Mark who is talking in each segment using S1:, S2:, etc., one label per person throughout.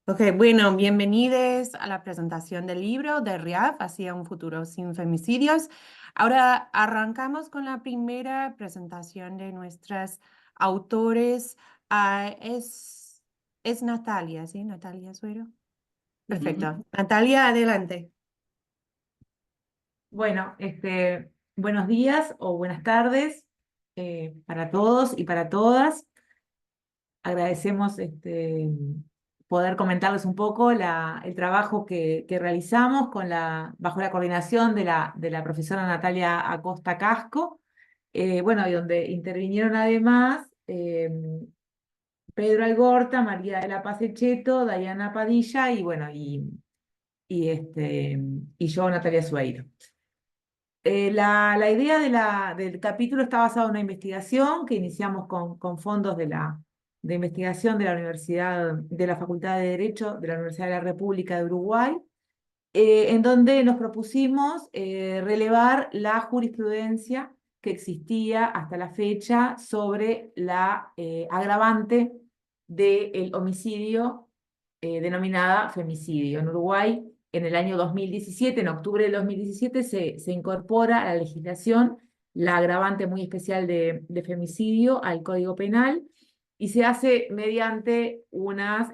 S1: Ok, bueno, bienvenidos a la presentación del libro de Riaf, Hacia un futuro sin femicidios. Ahora arrancamos con la primera presentación de nuestras autores. Es Natalia, ¿sí? Natalia Suero.
S2: Ujú.
S1: Perfecto. Natalia, adelante.
S2: Bueno, buenos días o buenas tardes para todos y para todas. Agradecemos poder comentarles un poco el trabajo que realizamos bajo la coordinación de la profesora Natalia Acosta Casco, bueno, y donde intervinieron además Pedro Algorta, María de la Paz Echeto, Dayana Padilla y bueno, y yo, Natalia Sueiro. La idea del capítulo está basada en una investigación que iniciamos con fondos de investigación de la Universidad, de la Facultad de Derecho de la Universidad de la República de Uruguay, en donde nos propusimos relevar la jurisprudencia que existía hasta la fecha sobre la agravante del homicidio denominada femicidio. En Uruguay, en el año 2017, en octubre del 2017, se incorpora a la legislación la agravante muy especial de femicidio al Código Penal y se hace mediante una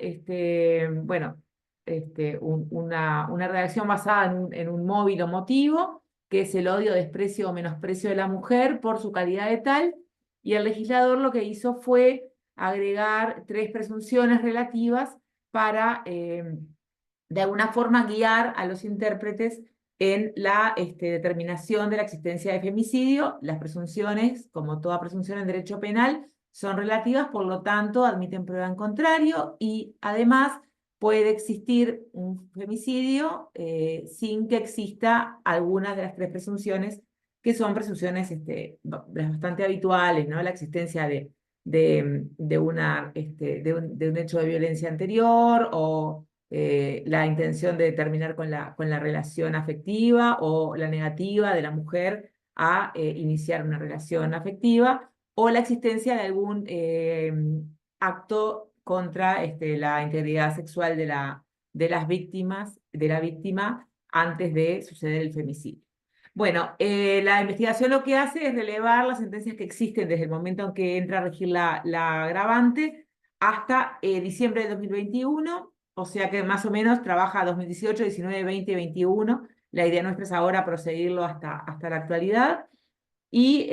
S2: redacción basada en un móvil o motivo, que es el odio, desprecio o menosprecio de la mujer por su calidad de tal, y el legislador lo que hizo fue agregar tres presunciones relativas para, de alguna forma, guiar a los intérpretes en la determinación de la existencia de femicidio. Las presunciones, como toda presunción en derecho penal, son relativas, por lo tanto, admiten prueba en contrario y además puede existir un femicidio sin que exista alguna de las tres presunciones, que son presunciones bastante habituales, ¿no? La existencia de un hecho de violencia anterior, o la intención de terminar con la relación afectiva, o la negativa de la mujer a iniciar una relación afectiva, o la existencia de algún acto contra la integridad sexual de las víctimas, de la víctima, antes de suceder el femicidio. Bueno, la investigación lo que hace es relevar las sentencias que existen desde el momento en que entra a regir la agravante hasta diciembre de 2021, o sea que más o menos trabaja 2018, 19, 20, 21. La idea nuestra es ahora proseguirlo hasta la actualidad. Y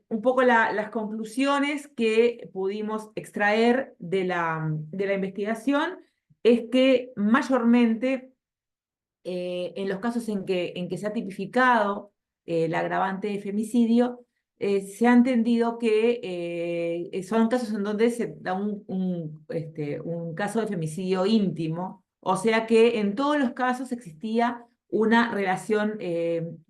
S2: un poco las conclusiones que pudimos extraer de la investigación es que mayormente en los casos en que se ha tipificado el agravante de femicidio, se ha entendido que son casos en donde se da un caso de femicidio íntimo, o sea que en todos los casos existía una relación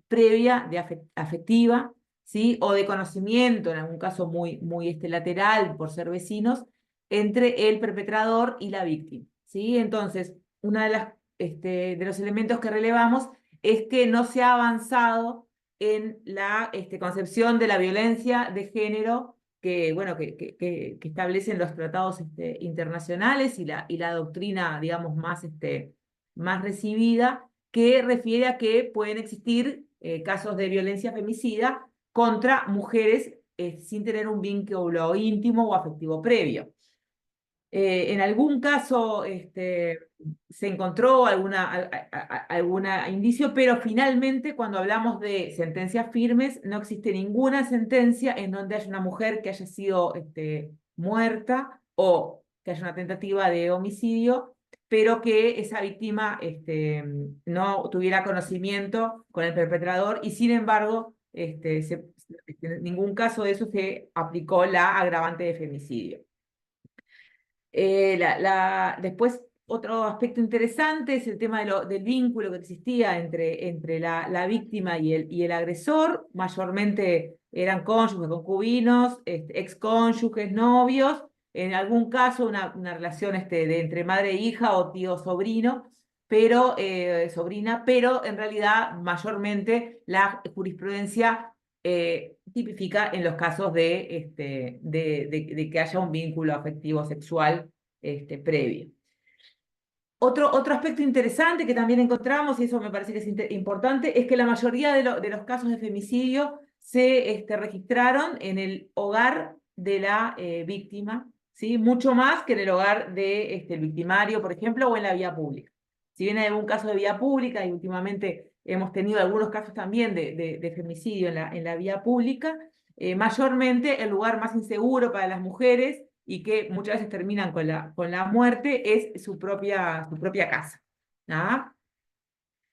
S2: previa afectiva, ¿sí? O de conocimiento, en algún caso muy, muy lateral, por ser vecinos, entre el perpetrador y la víctima, ¿sí? Entonces, una de los elementos que relevamos es que no se ha avanzado en la concepción de la violencia de género que, bueno, que establecen los tratados internacionales y la doctrina, digamos, más recibida, que refiere a que pueden existir casos de violencia femicida contra mujeres sin tener un vínculo íntimo o afectivo previo. En algún caso se encontró alguna indicio, pero finalmente, cuando hablamos de sentencias firmes, no existe ninguna sentencia en donde haya una mujer que haya sido muerta, o que haya una tentativa de homicidio, pero que esa víctima no tuviera conocimiento con el perpetrador, y sin embargo, en ningún caso de eso se aplicó la agravante de femicidio. Después, otro aspecto interesante es el tema del vínculo que existía entre la víctima y el agresor. Mayormente eran cónyuges, concubinos, excónyuges, novios, en algún caso una relación entre madre e hija, o tío-sobrino, sobrina, pero en realidad mayormente la jurisprudencia tipifica en los casos de que haya un vínculo afectivo sexual previo. Otro aspecto interesante que también encontramos, y eso me parece que es importante, es que la mayoría de los casos de femicidio se registraron en el hogar de la víctima, ¿sí? Mucho más que en el hogar del victimario, por ejemplo, o en la vía pública. Si bien hay algún caso de vía pública, y últimamente hemos tenido algunos casos también de femicidio en la vía pública, mayormente el lugar más inseguro para las mujeres y que muchas veces terminan con la muerte es su propia casa. ¿Ah?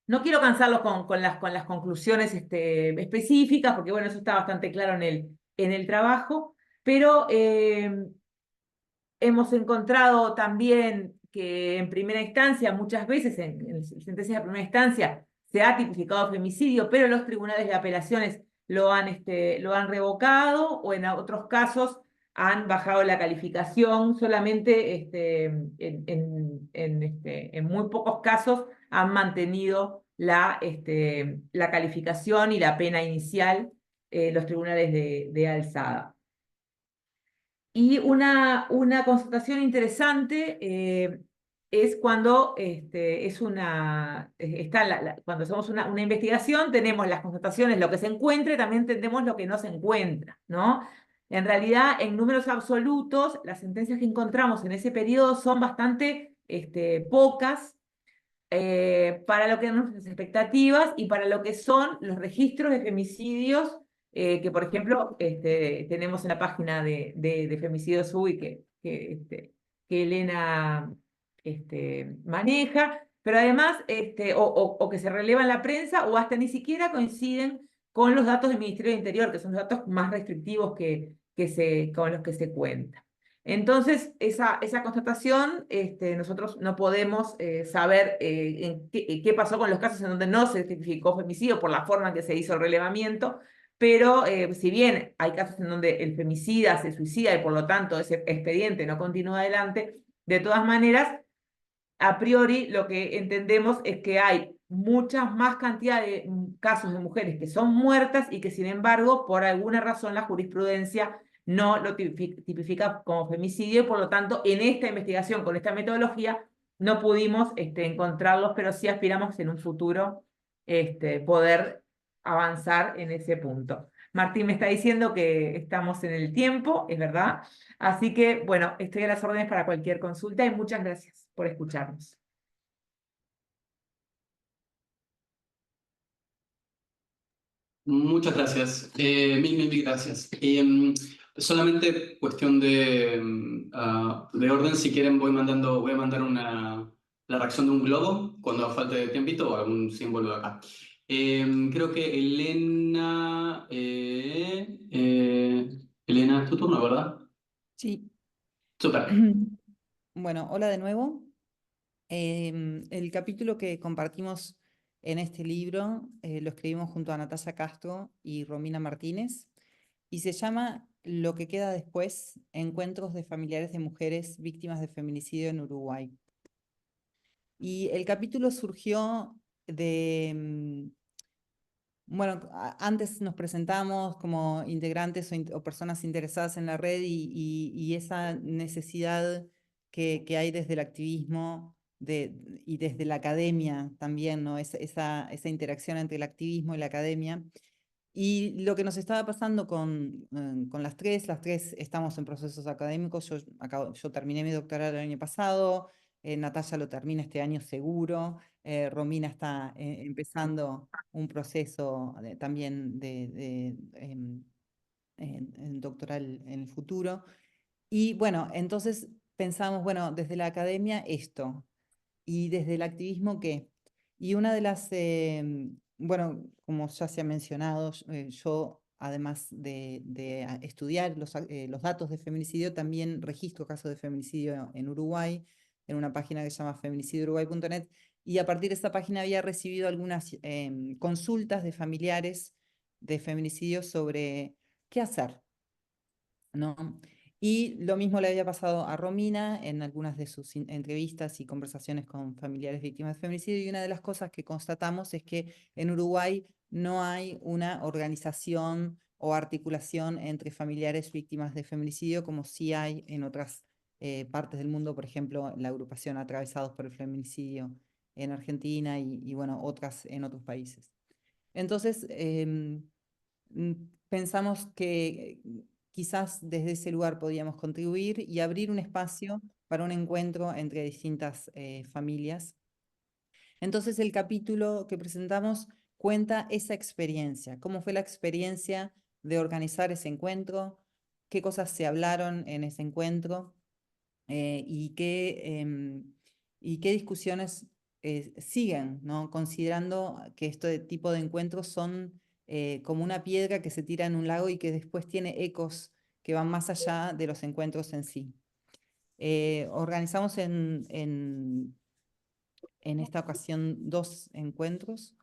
S2: No quiero cansarlos con las conclusiones específicas, porque bueno, eso está bastante claro en el trabajo, pero hemos encontrado también que en primera instancia, muchas veces en sentencias de primera instancia, se ha tipificado femicidio, pero los tribunales de apelaciones lo han revocado, o en otros casos han bajado la calificación, solamente en muy pocos casos han mantenido la calificación y la pena inicial los tribunales de alzada. Y una constatación interesante es cuando cuando hacemos una investigación, tenemos las constataciones, lo que se encuentra, y también entendemos lo que no se encuentra, ¿no? En realidad, en números absolutos, las sentencias que encontramos en ese periodo son bastante pocas para lo que son nuestras expectativas y para lo que son los registros de femicidios que, por ejemplo, tenemos en la página de Femicidios UI que Elena maneja, pero además, o que se releva en la prensa, o hasta ni siquiera coinciden con los datos del Ministerio del Interior, que son los datos más restrictivos con los que se cuenta. Entonces, esa constatación, nosotros no podemos saber qué pasó con los casos en donde no se tipificó femicidio por la forma en que se hizo el relevamiento, pero si bien hay casos en donde el femicida se suicida y por lo tanto ese expediente no continúa adelante, de todas maneras, a priori lo que entendemos es que hay muchas más cantidad de casos de mujeres que son muertas y que sin embargo, por alguna razón, la jurisprudencia no lo tipifica como femicidio y por lo tanto en esta investigación con esta metodología no pudimos encontrarlos, pero sí aspiramos en un futuro poder avanzar en ese punto. Martín me está diciendo que estamos en el tiempo, es verdad. Así que, bueno, estoy a las órdenes para cualquier consulta y muchas gracias por escucharnos.
S3: Muchas gracias. Mil gracias. Solamente cuestión de orden, si quieren voy a mandar la reacción de un globo cuando falte tiempito o algún símbolo acá. Creo que Elena, es tu turno, ¿verdad?
S4: Sí.
S3: Súper.
S4: Bueno, hola de nuevo. El capítulo que compartimos en este libro lo escribimos junto a Natalia Castro y Romina Martínez y se llama Lo que queda después, encuentros de familiares de mujeres víctimas de feminicidio en Uruguay. Y el capítulo surgió de, bueno, antes nos presentamos como integrantes o personas interesadas en la red y esa necesidad que hay desde el activismo y desde la academia también, ¿no? Esa interacción entre el activismo y la academia. Y lo que nos estaba pasando con las tres estamos en procesos académicos. Yo terminé mi doctorado el año pasado, Natalia lo termina este año seguro, Romina está empezando un proceso también en doctoral en el futuro. Y bueno, entonces pensamos, bueno, desde la academia esto, y desde el activismo qué. Y una de las, bueno, como ya se ha mencionado, yo además de estudiar los datos de feminicidio, también registro casos de feminicidio en Uruguay, en una página que se llama feminicidiouruguay.net, y a partir de esta página había recibido algunas consultas de familiares de feminicidio sobre qué hacer, ¿no? Y lo mismo le había pasado a Romina en algunas de sus entrevistas y conversaciones con familiares víctimas de feminicidio. Y una de las cosas que constatamos es que en Uruguay no hay una organización o articulación entre familiares víctimas de feminicidio como sí hay en otras partes del mundo, por ejemplo, la agrupación Atravesados por el Feminicidio en Argentina y bueno, otras en otros países. Entonces, pensamos que quizás desde ese lugar podíamos contribuir y abrir un espacio para un encuentro entre distintas familias. Entonces, el capítulo que presentamos cuenta esa experiencia, cómo fue la experiencia de organizar ese encuentro, qué cosas se hablaron en ese encuentro y qué discusiones siguen, ¿no? Considerando que este tipo de encuentros son como una piedra que se tira en un lago y que después tiene ecos que van más allá de los encuentros en sí. Organizamos en esta ocasión 2 encuentros.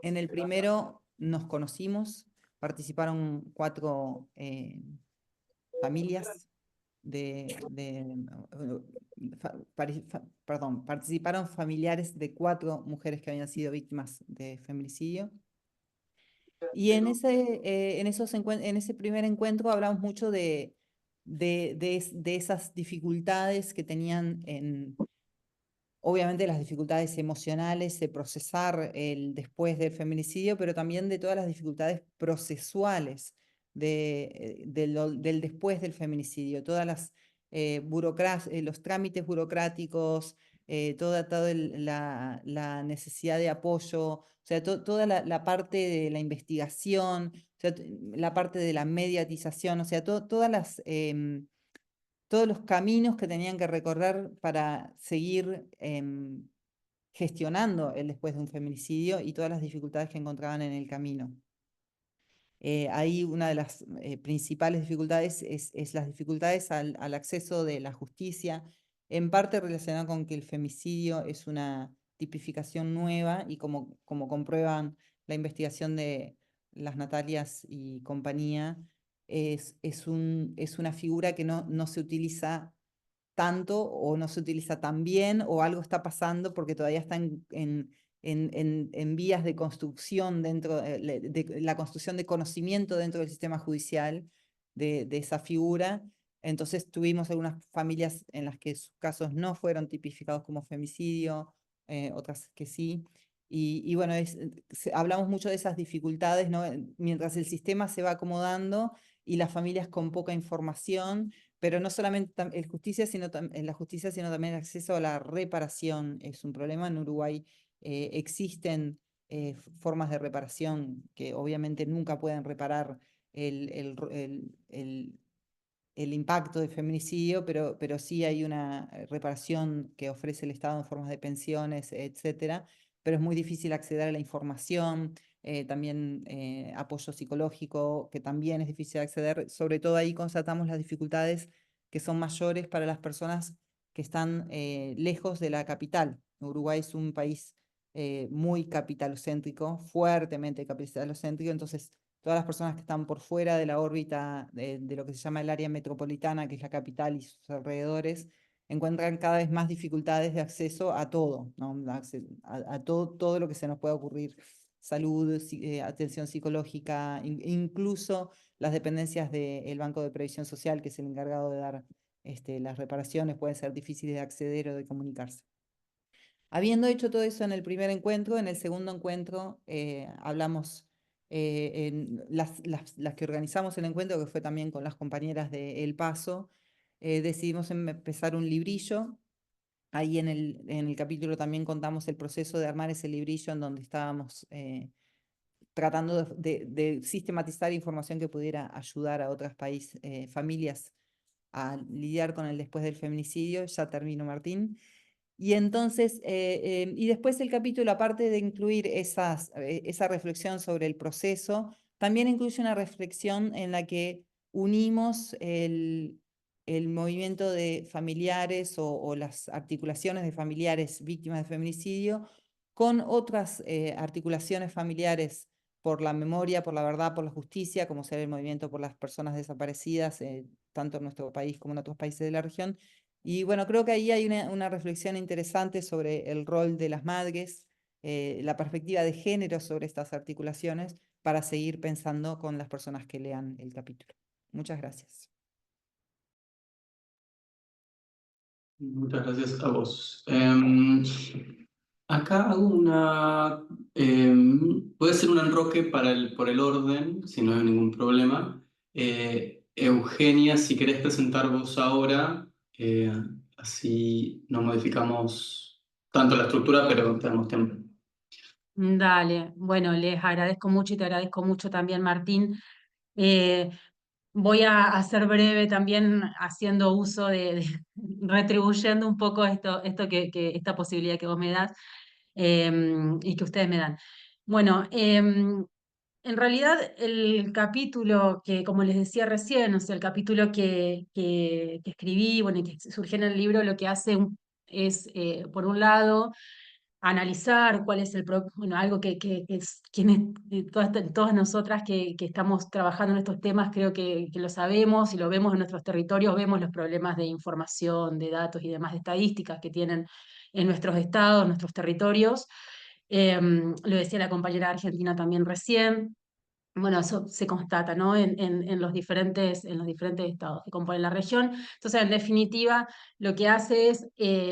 S4: En el primero nos conocimos, participaron 4 familias participaron familiares de 4 mujeres que habían sido víctimas de feminicidio. Y en ese primer encuentro hablamos mucho de esas dificultades que tenían obviamente las dificultades emocionales de procesar el después del feminicidio, pero también de todas las dificultades procesuales del después del feminicidio, todas las los trámites burocráticos, toda la necesidad de apoyo, o sea, toda la parte de la investigación, o sea, la parte de la mediatización, o sea, todos los caminos que tenían que recorrer para seguir gestionando el después de un feminicidio y todas las dificultades que encontraban en el camino. Ahí una de las principales dificultades es las dificultades al acceso de la justicia, en parte relacionado con que el femicidio es una tipificación nueva y como comprueban la investigación de las Natalias y compañía, es una figura que no se utiliza tanto o no se utiliza tan bien o algo está pasando porque todavía está en vías de construcción dentro de la construcción de conocimiento dentro del sistema judicial de esa figura. Entonces tuvimos algunas familias en las que sus casos no fueron tipificados como femicidio, otras que sí. Y bueno, hablamos mucho de esas dificultades, ¿no? Mientras el sistema se va acomodando y las familias con poca información, pero no solamente la justicia, sino también el acceso a la reparación es un problema. En Uruguay existen formas de reparación que obviamente nunca pueden reparar el impacto del feminicidio, pero sí hay una reparación que ofrece el Estado en formas de pensiones, etcétera, pero es muy difícil acceder a la información, también apoyo psicológico, que también es difícil acceder. Sobre todo ahí constatamos las dificultades que son mayores para las personas que están lejos de la capital. Uruguay es un país muy capitalocéntrico, fuertemente capitalocéntrico, entonces todas las personas que están por fuera de la órbita de lo que se llama el área metropolitana, que es la capital y sus alrededores, encuentran cada vez más dificultades de acceso a todo, ¿no? A todo lo que se nos pueda ocurrir, salud, atención psicológica, incluso las dependencias del Banco de Previsión Social, que es el encargado de dar las reparaciones, pueden ser difíciles de acceder o de comunicarse. Habiendo hecho todo eso en el primer encuentro, en el segundo encuentro hablamos, las que organizamos el encuentro, que fue también con las compañeras de El Paso, decidimos empezar un librillo. Ahí en el capítulo también contamos el proceso de armar ese librillo en donde estábamos tratando de sistematizar información que pudiera ayudar a otras familias a lidiar con el después del feminicidio. Ya termino, Martín. Y entonces, y después el capítulo, aparte de incluir esa reflexión sobre el proceso, también incluye una reflexión en la que unimos el movimiento de familiares o las articulaciones de familiares víctimas de feminicidio con otras articulaciones familiares por la memoria, por la verdad, por la justicia, como ser el movimiento por las personas desaparecidas, tanto en nuestro país como en otros países de la región. Y bueno, creo que ahí hay una reflexión interesante sobre el rol de las madres, la perspectiva de género sobre estas articulaciones, para seguir pensando con las personas que lean el capítulo. Muchas gracias.
S3: Muchas gracias a vos. Acá hago voy a hacer un enroque por el orden, si no hay ningún problema. Eugenia, si querés presentar vos ahora, así no modificamos tanto la estructura, pero tenemos tiempo.
S5: Dale, bueno, les agradezco mucho y te agradezco mucho también, Martín. Eh, Voy a ser breve también haciendo uso retribuyendo un poco esto esta posibilidad que vos me das y que ustedes me dan. Bueno, en realidad el capítulo que, como les decía recién, o sea, el capítulo que escribí, bueno, y que surgió en el libro, lo que hace es, por un lado, analizar cuál es bueno, algo que es, todas nosotras que estamos trabajando en estos temas, creo que lo sabemos y lo vemos en nuestros territorios, vemos los problemas de información, de datos y demás de estadísticas que tienen en nuestros estados, en nuestros territorios. Lo decía la compañera argentina también recién. Bueno, eso se constata, ¿no? En en los diferentes estados que componen la región. Entonces, en definitiva, lo que hace es,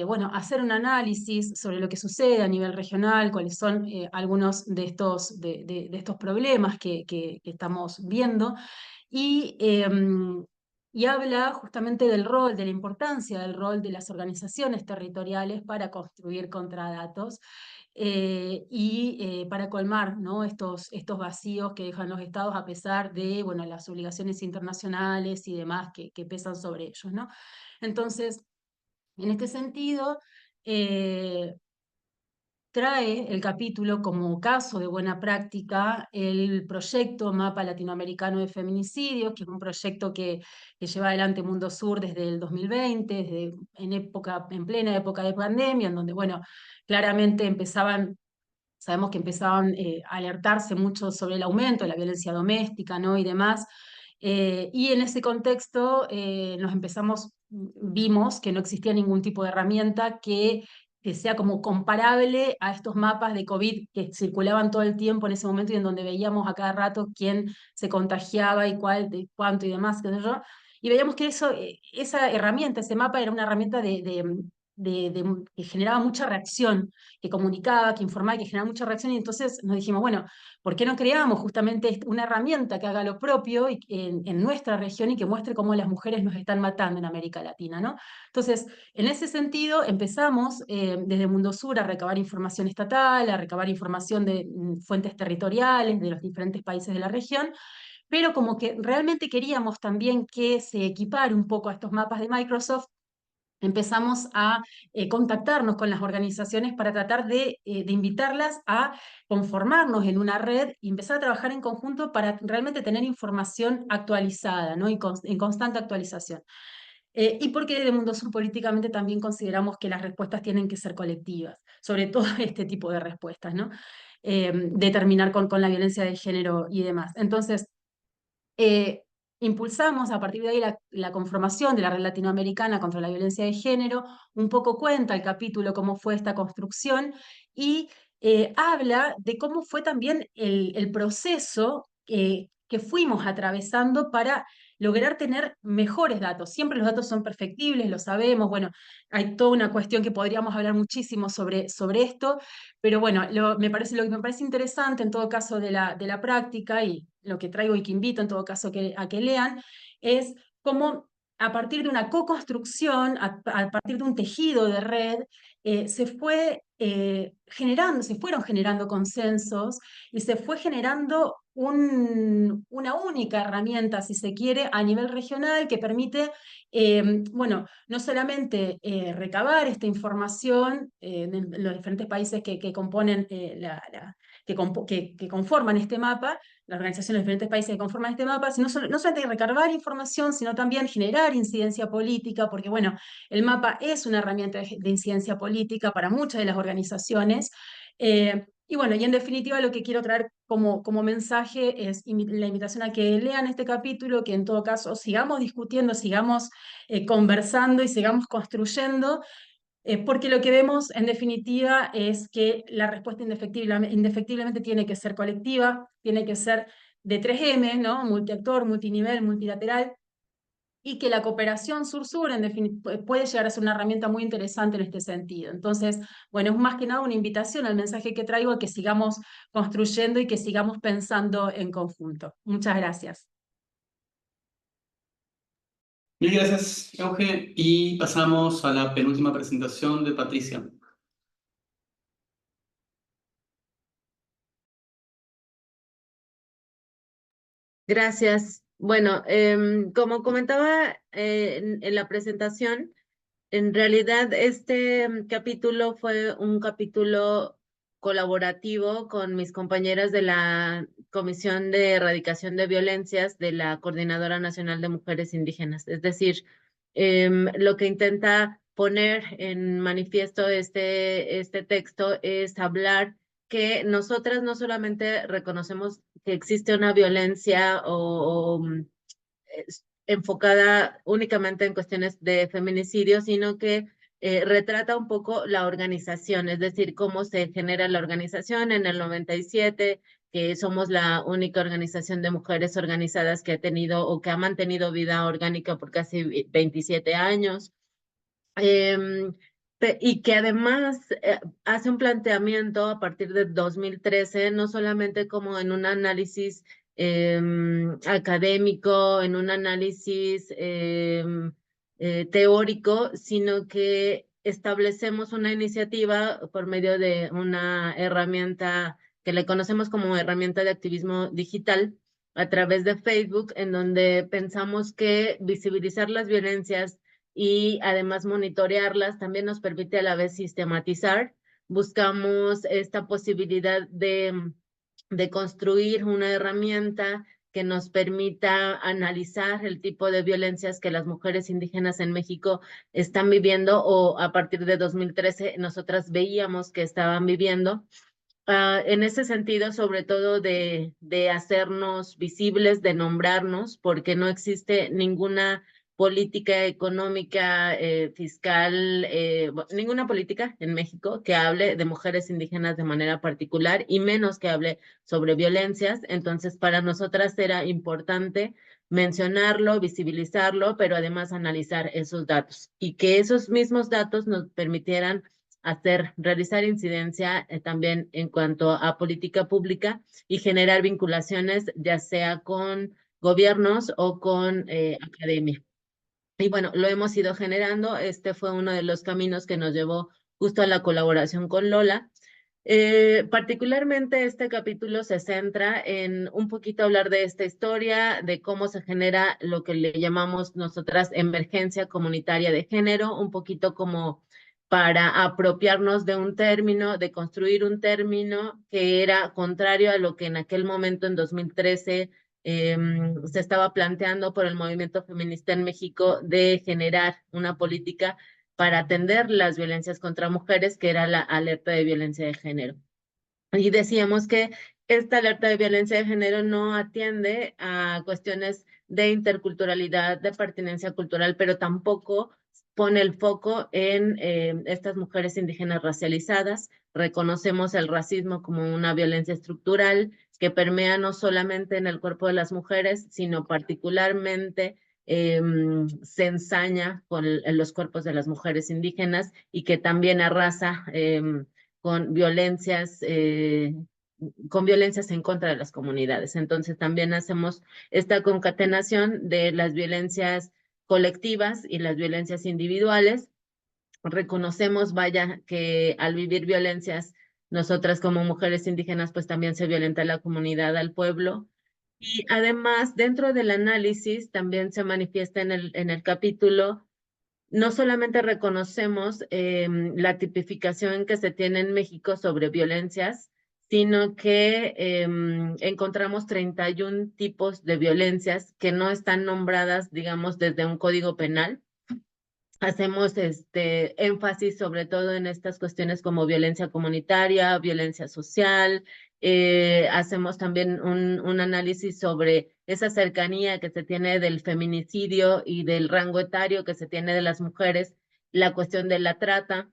S5: bueno, hacer un análisis sobre lo que sucede a nivel regional, cuáles son algunos de estos problemas que estamos viendo, y, y habla justamente del rol, de la importancia del rol de las organizaciones territoriales para construir contradatos para colmar, ¿no? estos vacíos que dejan los estados a pesar de, bueno, las obligaciones internacionales y demás que pesan sobre ellos, ¿no? Entonces, en este sentido, trae el capítulo como caso de buena práctica el proyecto Mapa Latinoamericano de Feminicidios, que es un proyecto que lleva adelante Mundo Sur desde el 2020, en plena época de pandemia, en donde, bueno, claramente sabemos que empezaban a alertarse mucho sobre el aumento de la violencia doméstica, ¿no? Y demás. Y en ese contexto vimos que no existía ningún tipo de herramienta que sea como comparable a estos mapas de COVID que circulaban todo el tiempo en ese momento y en donde veíamos a cada rato quién se contagiaba y cuánto y demás, qué sé yo. Y veíamos que esa herramienta, ese mapa era una herramienta que generaba mucha reacción, que comunicaba, que informaba, que generaba mucha reacción, y entonces nos dijimos, bueno, ¿por qué no creamos justamente una herramienta que haga lo propio en nuestra región y que muestre cómo las mujeres nos están matando en América Latina, ¿no? Entonces, en ese sentido, empezamos desde Mundo Sur a recabar información estatal, a recabar información de fuentes territoriales de los diferentes países de la región, pero como que realmente queríamos también que se equipare un poco a estos mapas de Microsoft, empezamos a contactarnos con las organizaciones para tratar de invitarlas a conformarnos en una red y empezar a trabajar en conjunto para realmente tener información actualizada, ¿no? En constante actualización. Y porque desde Mundo Sur políticamente también consideramos que las respuestas tienen que ser colectivas, sobre todo este tipo de respuestas, ¿no? De terminar con la violencia de género y demás. Entonces, eh, impulsamos a partir de ahí la conformación de la red latinoamericana contra la violencia de género, un poco cuenta el capítulo cómo fue esta construcción y habla de cómo fue también el proceso que fuimos atravesando para lograr tener mejores datos. Siempre los datos son perfectibles, lo sabemos, bueno, hay toda una cuestión que podríamos hablar muchísimo sobre esto, pero bueno, lo que me parece interesante en todo caso de la práctica y lo que traigo y que invito en todo caso a que lean, es cómo a partir de una co-construcción, a partir de un tejido de red, se fueron generando consensos y se fue generando una única herramienta, si se quiere, a nivel regional que permite, bueno, no solamente recabar esta información en los diferentes países que componen que conforman este mapa, las organizaciones de diferentes países que conforman este mapa, no solamente recabar información, sino también generar incidencia política, porque bueno, el mapa es una herramienta de incidencia política para muchas de las organizaciones. Y bueno, y en definitiva lo que quiero traer como mensaje es la invitación a que lean este capítulo, que en todo caso sigamos discutiendo, sigamos conversando y sigamos construyendo, porque lo que vemos en definitiva es que la respuesta indefectiblemente tiene que ser colectiva, tiene que ser de 3M, ¿no? Multiactor, multinivel, multilateral, y que la cooperación sur-sur puede llegar a ser una herramienta muy interesante en este sentido. Entonces, bueno, es más que nada una invitación al mensaje que traigo a que sigamos construyendo y que sigamos pensando en conjunto. Muchas gracias.
S3: Mil gracias, Euge. Y pasamos a la penúltima presentación de Patricia.
S6: Gracias. Bueno, como comentaba en la presentación, en realidad este capítulo fue un capítulo colaborativo con mis compañeras de la Comisión de Erradicación de Violencias de la Coordinadora Nacional de Mujeres Indígenas. Es decir, lo que intenta poner en manifiesto este texto es hablar que nosotras no solamente reconocemos que existe una violencia enfocada únicamente en cuestiones de feminicidio, sino que retrata un poco la organización, es decir, cómo se genera la organización en el 97, que somos la única organización de mujeres organizadas que ha tenido o que ha mantenido vida orgánica por casi 27 años. Y que además hace un planteamiento a partir de 2013, no solamente como en un análisis académico, en un análisis teórico, sino que establecemos una iniciativa por medio de una herramienta que le conocemos como herramienta de activismo digital a través de Facebook, en donde pensamos que visibilizar las violencias y además monitorearlas también nos permite a la vez sistematizar. Buscamos esta posibilidad de construir una herramienta que nos permita analizar el tipo de violencias que las mujeres indígenas en México están viviendo o a partir de 2013 nosotras veíamos que estaban viviendo. En ese sentido, sobre todo de hacernos visibles, de nombrarnos, porque no existe ninguna política económica, fiscal, ninguna política en México que hable de mujeres indígenas de manera particular y menos que hable sobre violencias. Entonces, para nosotras era importante mencionarlo, visibilizarlo, pero además analizar esos datos y que esos mismos datos nos permitieran realizar incidencia también en cuanto a política pública y generar vinculaciones ya sea con gobiernos o con academia. Y bueno, lo hemos ido generando. Este fue uno de los caminos que nos llevó justo a la colaboración con Lola. Particularmente este capítulo se centra en un poquito hablar de esta historia, de cómo se genera lo que le llamamos nosotras emergencia comunitaria de género, un poquito como para apropiarnos de un término, de construir un término que era contrario a lo que en aquel momento, en 2013, se estaba planteando por el movimiento feminista en México de generar una política para atender las violencias contra mujeres, que era la alerta de violencia de género. Y decíamos que esta alerta de violencia de género no atiende a cuestiones de interculturalidad, de pertinencia cultural, pero tampoco pone el foco en estas mujeres indígenas racializadas. Reconocemos el racismo como una violencia estructural que permea no solamente en el cuerpo de las mujeres, sino particularmente se ensaña con los cuerpos de las mujeres indígenas y que también arrasa con violencias en contra de las comunidades. Entonces también hacemos esta concatenación de las violencias colectivas y las violencias individuales. Reconocemos, vaya, que al vivir violencias, nosotras como mujeres indígenas, pues también se violenta la comunidad, al pueblo. Y además, dentro del análisis, también se manifiesta en el capítulo, no solamente reconocemos la tipificación que se tiene en México sobre violencias, sino que encontramos 31 tipos de violencias que no están nombradas, digamos, desde un código penal. Hacemos énfasis sobre todo en estas cuestiones como violencia comunitaria, violencia social. Hacemos también un análisis sobre esa cercanía que se tiene del feminicidio y del rango etario que se tiene de las mujeres, la cuestión de la trata,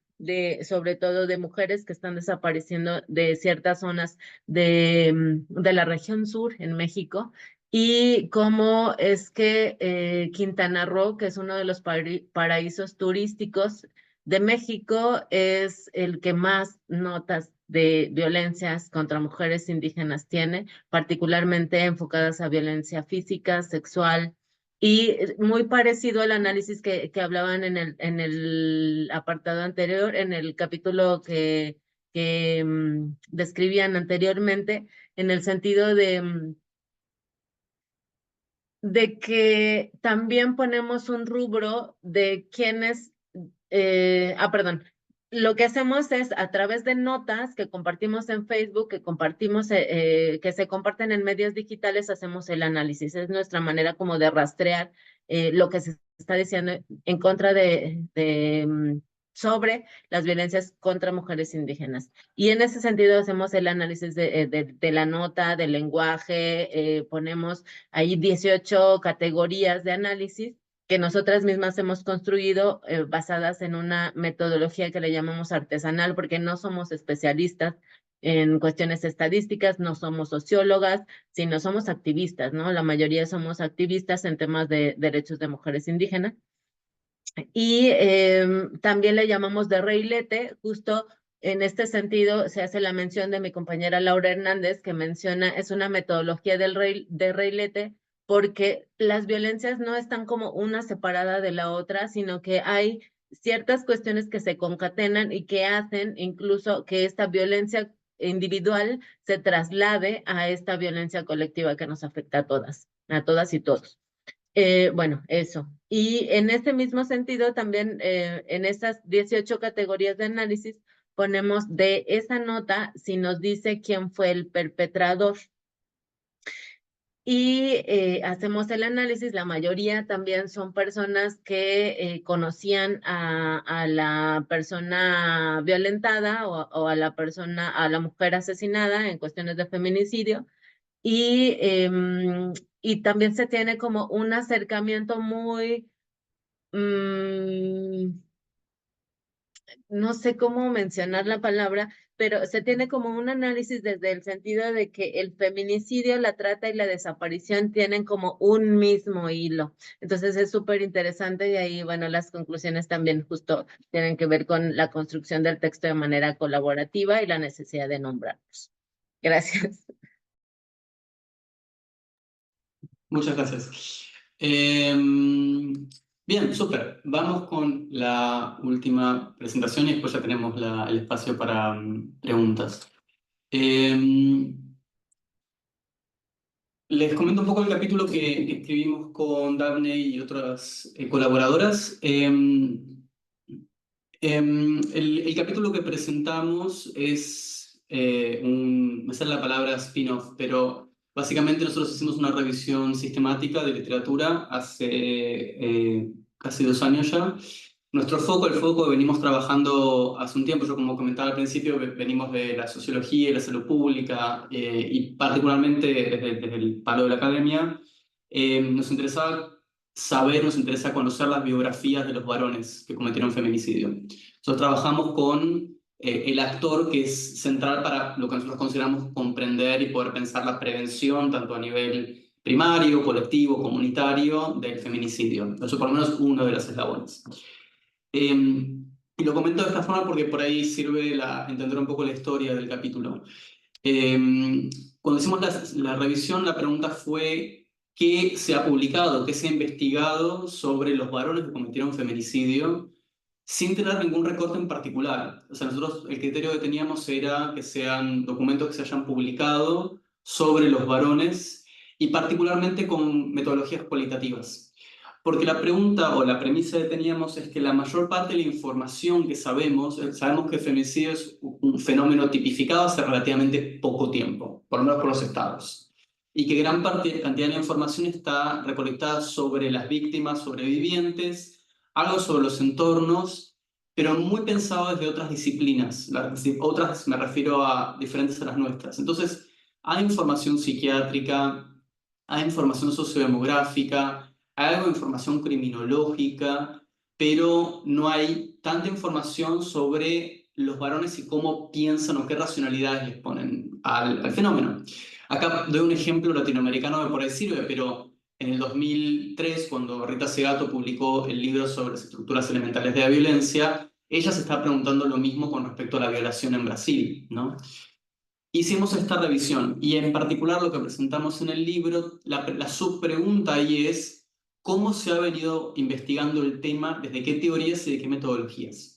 S6: sobre todo de mujeres que están desapareciendo de ciertas zonas de la región sur en México, y cómo es que Quintana Roo, que es uno de los paraísos turísticos de México, es el que más notas de violencias contra mujeres indígenas tiene, particularmente enfocadas a violencia física, sexual, y muy parecido al análisis que hablaban en el apartado anterior, en el capítulo que describían anteriormente, en el sentido de que también ponemos un rubro de quienes, perdón, lo que hacemos es a través de notas que compartimos en Facebook, que compartimos, que se comparten en medios digitales, hacemos el análisis. Es nuestra manera como de rastrear lo que se está diciendo en contra sobre las violencias contra mujeres indígenas. Y en ese sentido hacemos el análisis de la nota, del lenguaje, ponemos ahí 18 categorías de análisis que nosotras mismas hemos construido basadas en una metodología que le llamamos artesanal, porque no somos especialistas en cuestiones estadísticas, no somos sociólogas, sino somos activistas, ¿no? La mayoría somos activistas en temas de derechos de mujeres indígenas. Y también le llamamos de reilete, justo en este sentido se hace la mención de mi compañera Laura Hernández, que menciona, es una metodología de reilete, porque las violencias no están como una separada de la otra, sino que hay ciertas cuestiones que se concatenan y que hacen incluso que esta violencia individual se traslade a esta violencia colectiva que nos afecta a todas y todos. Bueno, eso. Y en ese mismo sentido, también en esas 18 categorías de análisis, ponemos de esa nota si nos dice quién fue el perpetrador. Y hacemos el análisis, la mayoría también son personas que conocían a la persona violentada o a la persona, a la mujer asesinada en cuestiones de feminicidio. Y también se tiene como un acercamiento muy, no sé cómo mencionar la palabra, pero se tiene como un análisis desde el sentido de que el feminicidio, la trata y la desaparición tienen como un mismo hilo. Entonces es súper interesante y ahí, bueno, las conclusiones también justo tienen que ver con la construcción del texto de manera colaborativa y la necesidad de nombrarlos. Gracias.
S3: Muchas gracias. Bien, súper. Vamos con la última presentación y después ya tenemos el espacio para preguntas. Les comento un poco el capítulo que escribimos con Daphne y otras colaboradoras. El capítulo que presentamos es me sale la palabra spin-off, pero básicamente nosotros hicimos una revisión sistemática de literatura hace casi 2 años ya. Nuestro foco, el foco que venimos trabajando hace un tiempo, yo como comentaba al principio, venimos de la sociología y la salud pública y particularmente desde el palo de la academia, nos interesaba saber, nos interesa conocer las biografías de los varones que cometieron feminicidio. Nosotros trabajamos con el actor que es central para lo que nosotros consideramos comprender y poder pensar la prevención tanto a nivel primario, colectivo, comunitario del feminicidio. Eso por lo menos uno de los eslabones. Y lo comento de esta forma porque por ahí sirve entender un poco la historia del capítulo. Cuando hicimos la revisión, la pregunta fue qué se ha publicado, qué se ha investigado sobre los varones que cometieron feminicidio sin tener ningún recorte en particular. O sea, nosotros el criterio que teníamos era que sean documentos que se hayan publicado sobre los varones y particularmente con metodologías cualitativas. Porque la pregunta o la premisa que teníamos es que la mayor parte de la información que sabemos que el feminicidio es un fenómeno tipificado hace relativamente poco tiempo, por lo menos por los estados, y que gran cantidad de la información está recolectada sobre las víctimas sobrevivientes, algo sobre los entornos, pero muy pensado desde otras disciplinas. Otras me refiero a diferentes a las nuestras. Entonces, hay información psiquiátrica, hay información sociodemográfica, hay algo de información criminológica, pero no hay tanta información sobre los varones y cómo piensan o qué racionalidades les ponen al fenómeno. Acá doy un ejemplo latinoamericano que por ahí sirve, pero en el 2003, cuando Rita Segato publicó el libro sobre las estructuras elementales de la violencia, ella se está preguntando lo mismo con respecto a la violación en Brasil, ¿no? Hicimos esta revisión y en particular lo que presentamos en el libro, la subpregunta ahí es cómo se ha venido investigando el tema, desde qué teorías y de qué metodologías.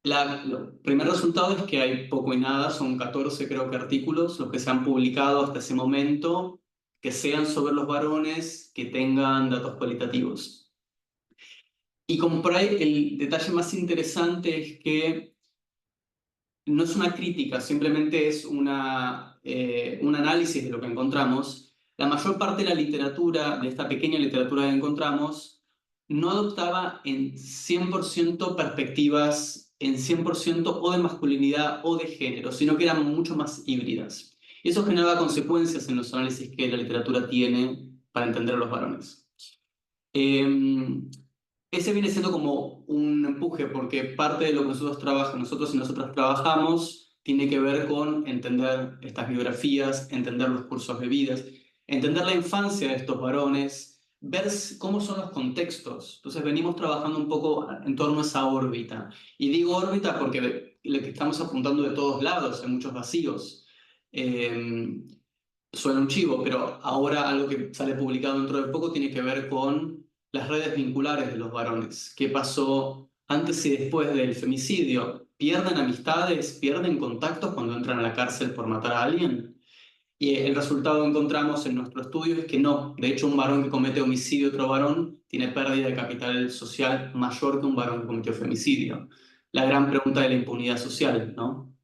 S3: El primer resultado es que hay poco y nada, son 14 creo que artículos los que se han publicado hasta ese momento, que sean sobre los varones, que tengan datos cualitativos. Y como por ahí el detalle más interesante es que no es una crítica, simplemente es un análisis de lo que encontramos. La mayor parte de la literatura, de esta pequeña literatura que encontramos, no adoptaba en 100% perspectivas, en 100% o de masculinidad o de género, sino que eran mucho más híbridas. Y eso generaba consecuencias en los análisis que la literatura tiene para entender a los varones. Ese viene siendo como un empuje, porque parte de lo que nosotros y nosotras trabajamos tiene que ver con entender estas biografías, entender los cursos de vidas, entender la infancia de estos varones, ver cómo son los contextos. Entonces venimos trabajando un poco en torno a esa órbita. Y digo órbita porque lo que estamos apuntando de todos lados, hay muchos vacíos. Suena un chivo, pero ahora algo que sale publicado dentro de poco tiene que ver con las redes vinculares de los varones. ¿Qué pasó antes y después del femicidio? ¿Pierden amistades? ¿Pierden contactos cuando entran a la cárcel por matar a alguien? Y el resultado que encontramos en nuestro estudio es que no. De hecho, un varón que comete homicidio a otro varón tiene pérdida de capital social mayor que un varón que cometió femicidio. La gran pregunta de la impunidad social, ¿no?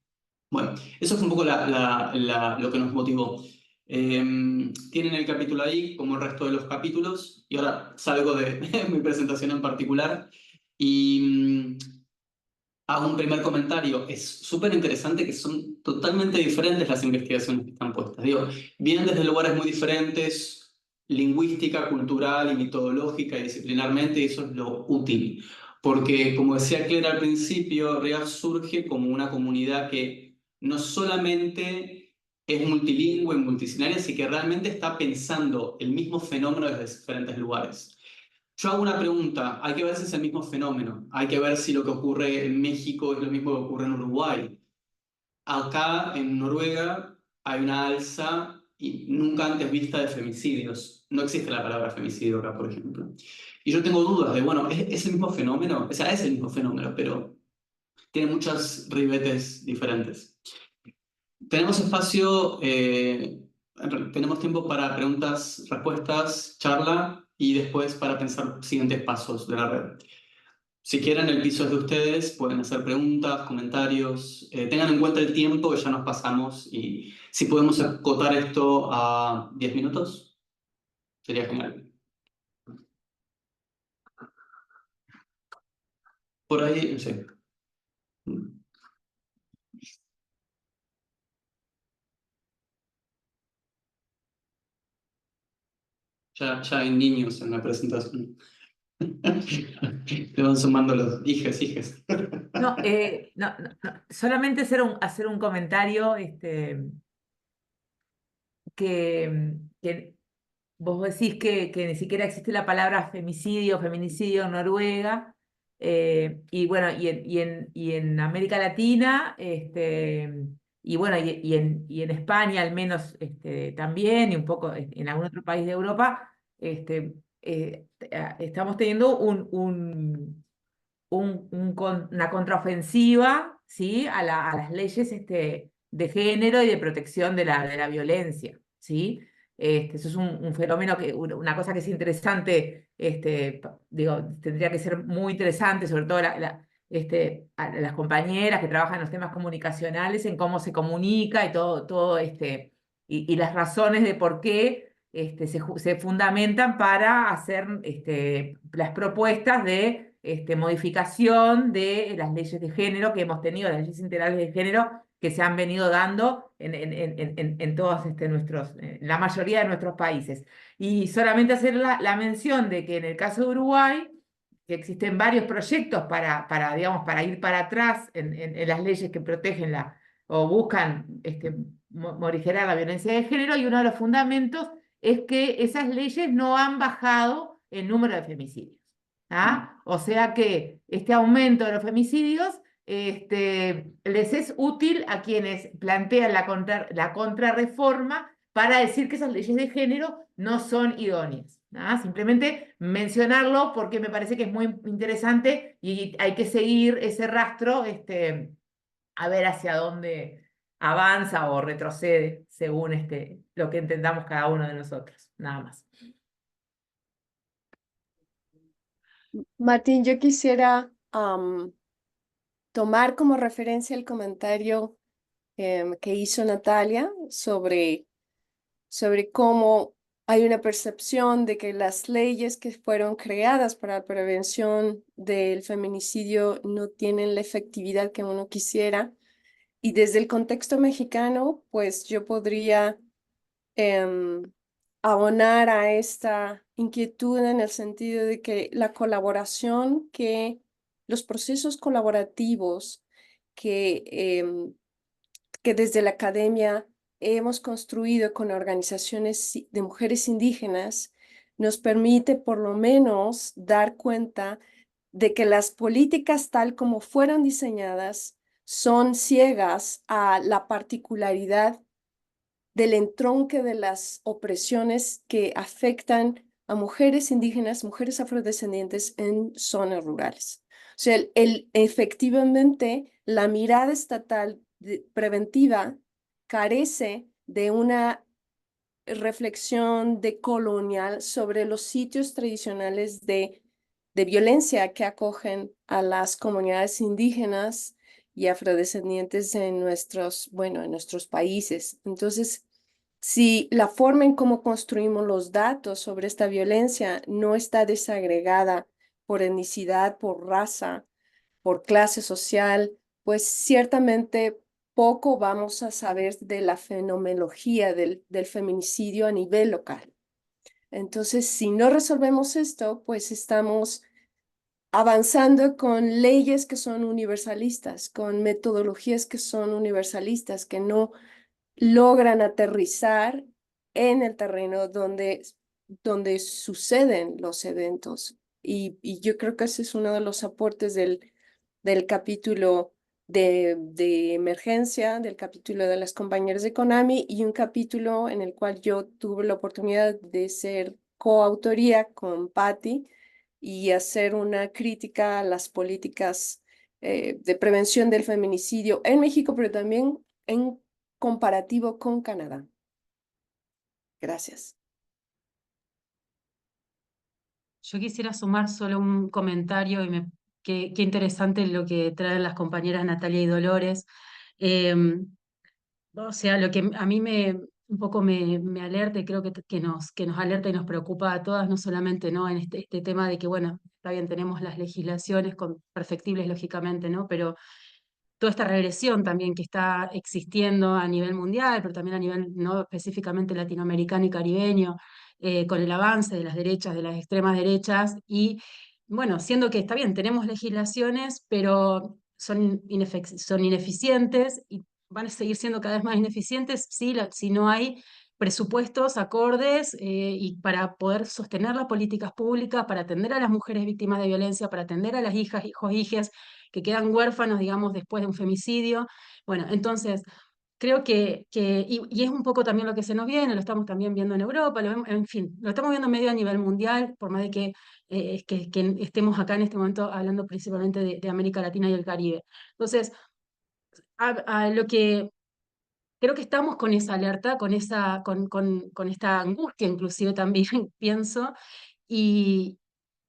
S3: Bueno, eso es un poco lo que nos motivó. Tienen el capítulo ahí, como el resto de los capítulos, y ahora salgo de mi presentación en particular y hago un primer comentario. Es súper interesante que son totalmente diferentes las investigaciones que están puestas. Digo, vienen desde lugares muy diferentes, lingüística, cultural y metodológica y disciplinarmente, y eso es lo útil. Porque, como decía Claire al principio, REAF surge como una comunidad que no solamente es multilingüe, multidisciplinaria, sino que realmente está pensando el mismo fenómeno desde diferentes lugares. Yo hago una pregunta, hay que ver si es el mismo fenómeno, hay que ver si lo que ocurre en México es lo mismo que ocurre en Uruguay. Acá en Noruega hay una alza y nunca antes vista de femicidios. No existe la palabra femicidio acá, por ejemplo. Y yo tengo dudas de, bueno, ¿es el mismo fenómeno? O sea, es el mismo fenómeno, pero tiene muchos ribetes diferentes. Tenemos espacio, tenemos tiempo para preguntas, respuestas, charla y después para pensar siguientes pasos de la red. Si quieren, el piso es de ustedes, pueden hacer preguntas, comentarios. Tengan en cuenta el tiempo que ya nos pasamos y si podemos acotar esto a 10 minutos, sería genial. Por ahí, no sé. Ya hay niños en la presentación. Le van sumando los hijes.
S2: No, solamente hacer un comentario que vos decís que ni siquiera existe la palabra femicidio, feminicidio en Noruega, y bueno, y en América Latina, y bueno, y en España al menos también, y un poco en algún otro país de Europa, estamos teniendo una contraofensiva, ¿sí? a las leyes de género y de protección de la violencia, ¿sí? Eso es un fenómeno, una cosa que es interesante, digo, tendría que ser muy interesante, sobre todo a las compañeras que trabajan en los temas comunicacionales, en cómo se comunica y todo y las razones de por qué se fundamentan para hacer las propuestas de modificación de las leyes de género que hemos tenido, las leyes integrales de género que se han venido dando en todos la mayoría de nuestros países. Y solamente hacer la mención de que en el caso de Uruguay, que existen varios proyectos digamos, para ir para atrás en las leyes que protegen o buscan morigerar la violencia de género, y uno de los fundamentos es que esas leyes no han bajado el número de femicidios. ¿Ah? O sea que este aumento de los femicidios les es útil a quienes plantean la contrarreforma para decir que esas leyes de género no son idóneas. ¿Ah? Simplemente mencionarlo porque me parece que es muy interesante y hay que seguir ese rastro a ver hacia dónde avanza o retrocede según lo que entendamos cada uno de nosotros. Nada más.
S7: Martín, yo quisiera tomar como referencia el comentario que hizo Natalia sobre cómo hay una percepción de que las leyes que fueron creadas para la prevención del feminicidio no tienen la efectividad que uno quisiera. Y desde el contexto mexicano, pues yo podría abonar a esta inquietud en el sentido de que la colaboración, los procesos colaborativos que desde la academia hemos construido con organizaciones de mujeres indígenas, nos permite por lo menos dar cuenta de que las políticas tal como fueron diseñadas son ciegas a la particularidad del entronque de las opresiones que afectan a mujeres indígenas, mujeres afrodescendientes en zonas rurales. O sea, efectivamente, la mirada estatal preventiva carece de una reflexión decolonial sobre los sitios tradicionales de violencia que acogen a las comunidades indígenas y afrodescendientes en nuestros países. Entonces, si la forma en cómo construimos los datos sobre esta violencia no está desagregada por etnicidad, por raza, por clase social, pues ciertamente poco vamos a saber de la fenomenología del feminicidio a nivel local. Entonces, si no resolvemos esto, pues estamos avanzando con leyes que son universalistas, con metodologías que son universalistas, que no logran aterrizar en el terreno donde suceden los eventos. Y yo creo que ese es uno de los aportes del capítulo de emergencia, del capítulo de las compañeras de CONAMI, y un capítulo en el cual yo tuve la oportunidad de ser coautoría con Patti y hacer una crítica a las políticas de prevención del feminicidio en México, pero también en comparativo con Canadá. Gracias.
S5: Yo quisiera sumar solo un comentario y qué interesante lo que traen las compañeras Natalia y Dolores. O sea, lo que a mí un poco me alerta y creo que nos alerta y nos preocupa a todas, no solamente, ¿no?, en este tema de que, bueno, está bien, tenemos las legislaciones perfectibles, lógicamente, ¿no?, pero toda esta regresión también que está existiendo a nivel mundial, pero también a nivel no específicamente latinoamericano y caribeño, con el avance de las derechas, de las extremas derechas, y bueno, siendo que está bien, tenemos legislaciones, pero son ineficientes y van a seguir siendo cada vez más ineficientes si no hay presupuestos acordes y para poder sostener las políticas públicas, para atender a las mujeres víctimas de violencia, para atender a las hijas, hijos, hijas que quedan huérfanos, digamos, después de un femicidio. Bueno, entonces, creo y es un poco también lo que se nos viene, lo estamos también viendo en Europa, en fin, lo estamos viendo medio a nivel mundial, por más de que estemos acá en este momento hablando principalmente de América Latina y el Caribe. Entonces, lo que creo que estamos con esa alerta, con esta angustia inclusive también, pienso, y,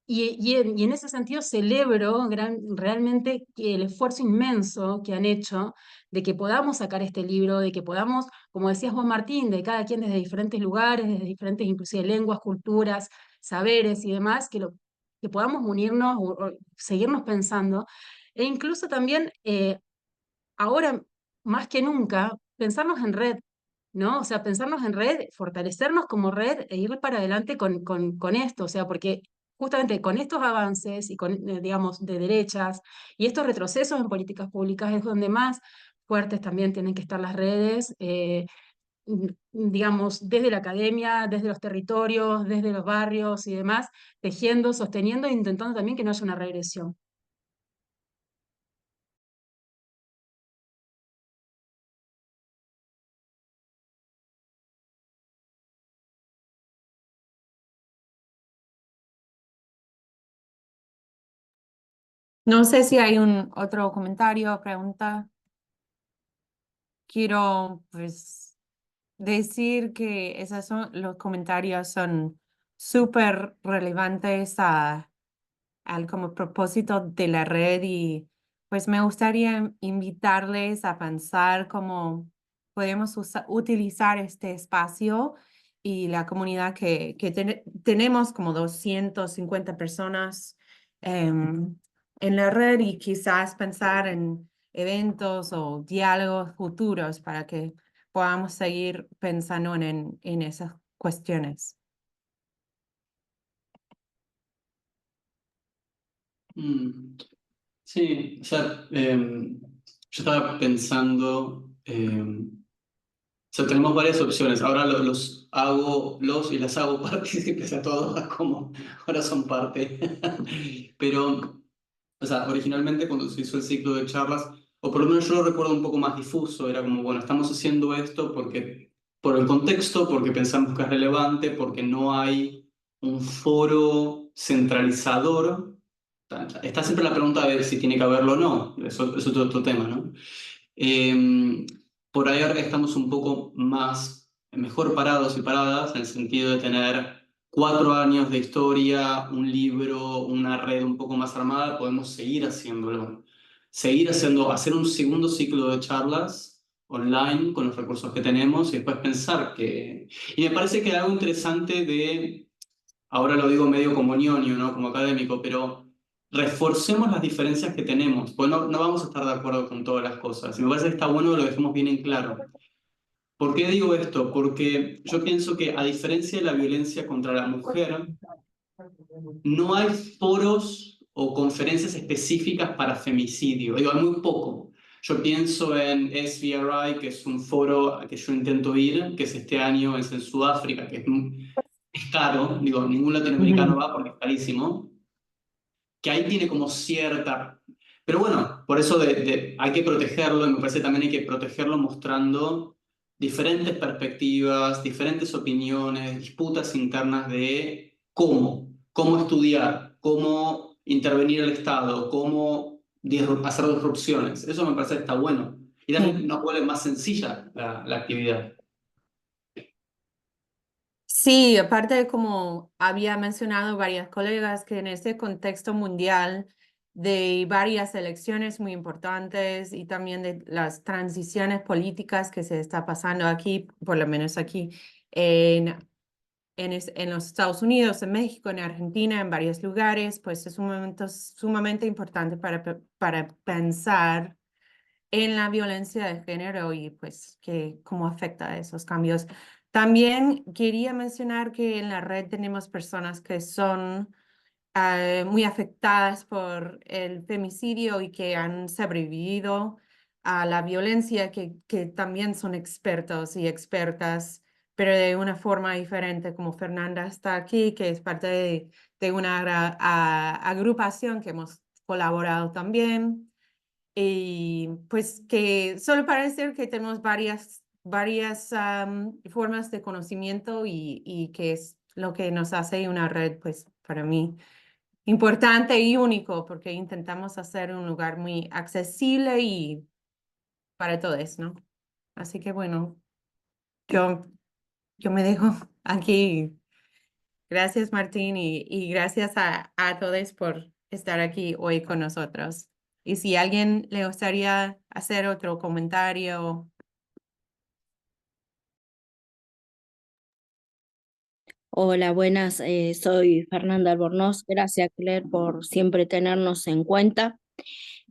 S5: y en ese sentido celebro realmente el esfuerzo inmenso que han hecho de que podamos sacar este libro, de que podamos, como decías vos, Martín, de cada quien desde diferentes lugares, desde diferentes inclusive lenguas, culturas, saberes y demás, que podamos unirnos o seguirnos pensando, e incluso también ahora más que nunca pensarnos en red, ¿no? O sea, pensarnos en red, fortalecernos como red e ir para adelante con esto, o sea, porque justamente con estos avances y con, digamos, de derechas y estos retrocesos en políticas públicas es donde más fuertes también tienen que estar las redes, digamos, desde la academia, desde los territorios, desde los barrios y demás, tejiendo, sosteniendo e intentando también que no haya una regresión.
S1: No sé si hay un otro comentario o pregunta. Quiero pues decir que los comentarios son súper relevantes al como propósito de la red y pues me gustaría invitarles a pensar cómo podemos utilizar este espacio y la comunidad que tenemos como 250 personas en la red y quizás pensar en eventos o diálogos futuros para que podamos seguir pensando en esas cuestiones.
S3: Sí, o sea, yo estaba pensando, o sea, tenemos varias opciones. Ahora los y las hago partícipes a todos, como ahora son parte. Pero, o sea, originalmente cuando se hizo el ciclo de charlas, o por lo menos yo lo recuerdo un poco más difuso, era como, bueno, estamos haciendo esto porque, por el contexto, porque pensamos que es relevante, porque no hay un foro centralizador. Está siempre la pregunta de si tiene que haberlo o no, eso es otro tema, ¿no? Eh, por ahí ahora estamos un poco mejor parados y paradas, en el sentido de tener 4 años de historia, un libro, una red un poco más armada, podemos seguir haciéndolo. Hacer un segundo ciclo de charlas online con los recursos que tenemos y después pensar que... Y me parece que algo interesante ahora lo digo medio como ñoño, ¿no? Como académico, pero reforcemos las diferencias que tenemos, pues no vamos a estar de acuerdo con todas las cosas. Y me parece que está bueno que lo dejemos bien en claro. ¿Por qué digo esto? Porque yo pienso que a diferencia de la violencia contra la mujer, no hay foros o conferencias específicas para femicidio. Digo, hay muy poco. Yo pienso en SVRI, que es un foro que yo intento ir, que es este año, es en Sudáfrica, que es caro, digo, ningún latinoamericano va porque es carísimo, que ahí tiene como cierta... Pero bueno, por eso hay que protegerlo y me parece también hay que protegerlo mostrando diferentes perspectivas, diferentes opiniones, disputas internas de cómo estudiar, cómo intervenir el Estado, cómo hacer disrupciones. Eso me parece que está bueno. Y también nos vuelve más sencilla la actividad.
S1: Sí, aparte de como había mencionado varias colegas, que en este contexto mundial de varias elecciones muy importantes y también de las transiciones políticas que se está pasando aquí, por lo menos aquí en los Estados Unidos, en México, en Argentina, en varios lugares, pues es un momento sumamente importante para pensar en la violencia de género y pues cómo afecta a esos cambios. También quería mencionar que en la red tenemos personas que son muy afectadas por el femicidio y que han sobrevivido a la violencia, que también son expertos y expertas, pero de una forma diferente, como Fernanda está aquí, que es parte de una agrupación que hemos colaborado también. Y pues que solo para decir que tenemos varias formas de conocimiento y que es lo que nos hace una red, pues para mí, importante y único, porque intentamos hacer un lugar muy accesible y para todos, ¿no? Así que bueno, yo me dejo aquí. Gracias, Martín, y gracias a todos por estar aquí hoy con nosotros. Y si a alguien le gustaría hacer otro comentario.
S8: Hola, buenas. Soy Fernanda Albornoz. Gracias, Claire, por siempre tenernos en cuenta.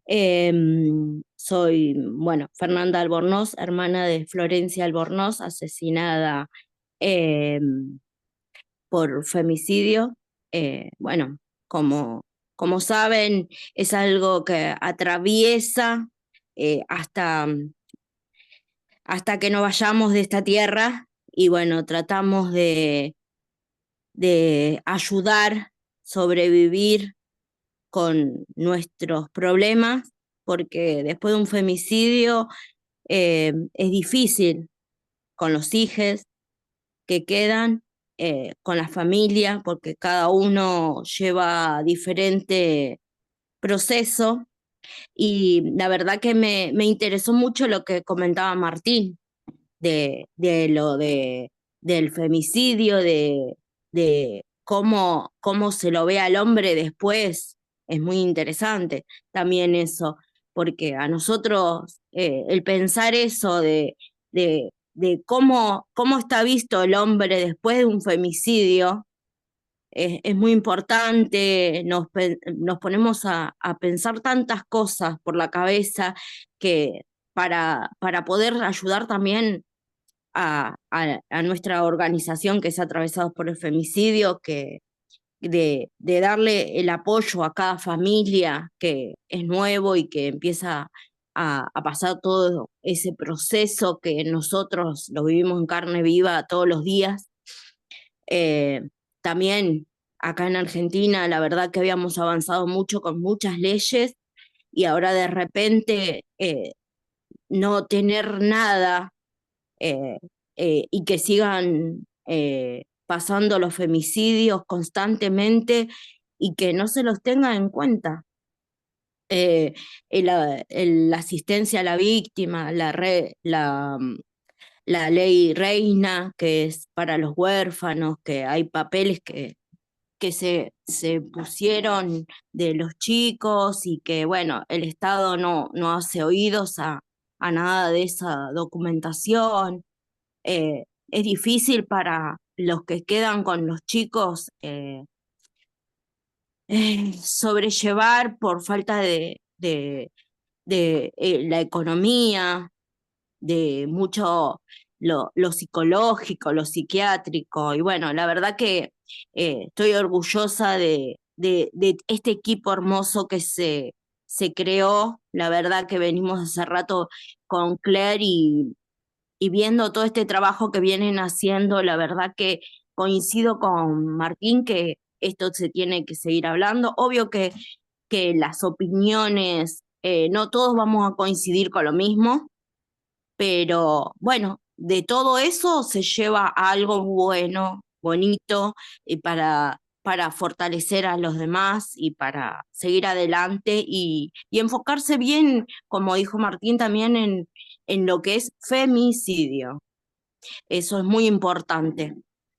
S8: Soy, bueno, Fernanda Albornoz, hermana de Florencia Albornoz, asesinada por femicidio. Bueno, como saben, es algo que atraviesa hasta hasta que nos vayamos de esta tierra y bueno, tratamos de ayudar, sobrevivir con nuestros problemas, porque después de un femicidio es difícil con los hijos que quedan, con la familia, porque cada uno lleva diferente proceso. Y la verdad que me interesó mucho lo que comentaba Martín, del femicidio, de cómo se lo ve al hombre después. Es muy interesante también eso, porque a nosotros el pensar eso de cómo está visto el hombre después de un femicidio es muy importante, nos ponemos a pensar tantas cosas por la cabeza que para poder ayudar también a nuestra organización que es Atravesados por el Femicidio, de darle el apoyo a cada familia que es nuevo y que empieza a pasar todo ese proceso que nosotros lo vivimos en carne viva todos los días. También acá en Argentina, la verdad que habíamos avanzado mucho con muchas leyes y ahora de repente no tener nada y que sigan pasando los femicidios constantemente y que no se los tenga en cuenta. La asistencia a la víctima, la ley Reina, que es para los huérfanos, que hay papeles que se pusieron de los chicos y que, bueno, el Estado no hace oídos a nada de esa documentación. Es difícil para los que quedan con los chicos sobrellevar por falta de la economía, de mucho lo psicológico, lo psiquiátrico. Y bueno, la verdad que estoy orgullosa de este equipo hermoso que se creó. La verdad que venimos hace rato con Claire y viendo todo este trabajo que vienen haciendo, la verdad que coincido con Martín que esto se tiene que seguir hablando. Obvio que las opiniones, no todos vamos a coincidir con lo mismo, pero bueno, de todo eso se lleva a algo bueno, bonito, y para fortalecer a los demás y para seguir adelante y enfocarse bien, como dijo Martín, también en lo que es femicidio. Eso es muy importante.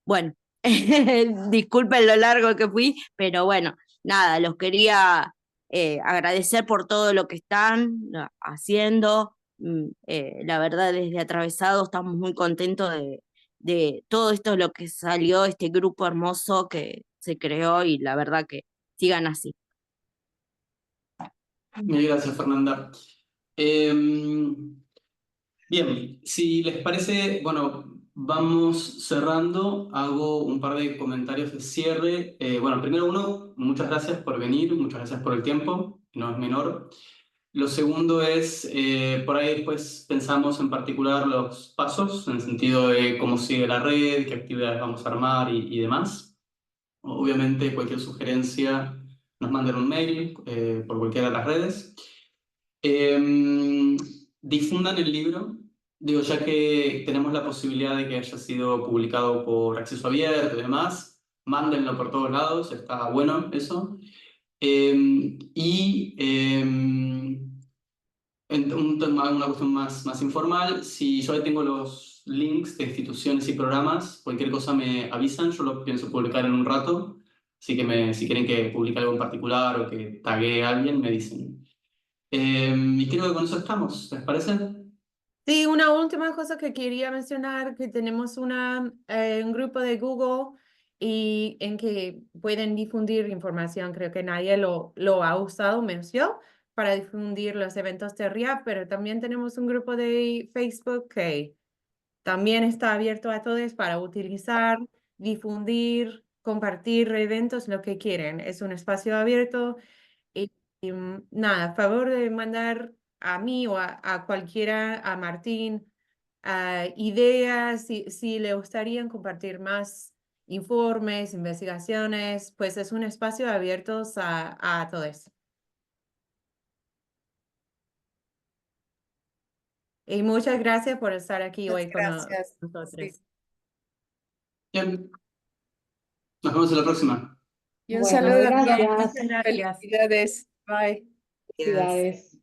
S8: Bueno, disculpen lo largo que fui, pero bueno, nada, los quería agradecer por todo lo que están haciendo. La verdad, desde Atravesado estamos muy contentos de todo esto, lo que salió, este grupo hermoso que se creó y la verdad que sigan así.
S3: Muchas gracias, Fernanda. Bien, si les parece, bueno, vamos cerrando. Hago un par de comentarios de cierre. Bueno, primero uno, muchas gracias por venir, muchas gracias por el tiempo, no es menor. Lo segundo es, por ahí después pensamos en particular los pasos, en el sentido de cómo sigue la red, qué actividades vamos a armar y demás. Obviamente, cualquier sugerencia nos manden un mail por cualquiera de las redes. Difundan el libro, digo, ya que tenemos la posibilidad de que haya sido publicado por acceso abierto y demás, mándenlo por todos lados, está bueno eso. Una cuestión más informal, si yo ahí tengo los links de instituciones y programas, cualquier cosa me avisan, yo lo pienso publicar en un rato, así que si quieren que publique algo en particular o que taguee a alguien, me dicen. Y creo que con eso estamos, ¿les parece?
S1: Sí, una última cosa que quería mencionar, que tenemos un grupo de Google y en que pueden difundir información. Creo que nadie lo ha usado, mencionó, para difundir los eventos de RIAP, pero también tenemos un grupo de Facebook que también está abierto a todos para utilizar, difundir, compartir eventos, lo que quieren. Es un espacio abierto y nada, a favor de mandar a mí o a cualquiera, a Martín, ideas, si le gustaría compartir más informes, investigaciones, pues es un espacio abierto a todo eso. Y muchas gracias por estar aquí
S7: Muchas
S1: hoy con
S7: gracias.
S1: nosotros.
S7: Sí.
S3: Bien. Nos vemos en la próxima.
S7: Y un
S9: Bueno,
S7: saludo a todos.
S9: gracias.
S1: Muchas gracias.
S7: Felicidades. Bye.
S9: Felicidades.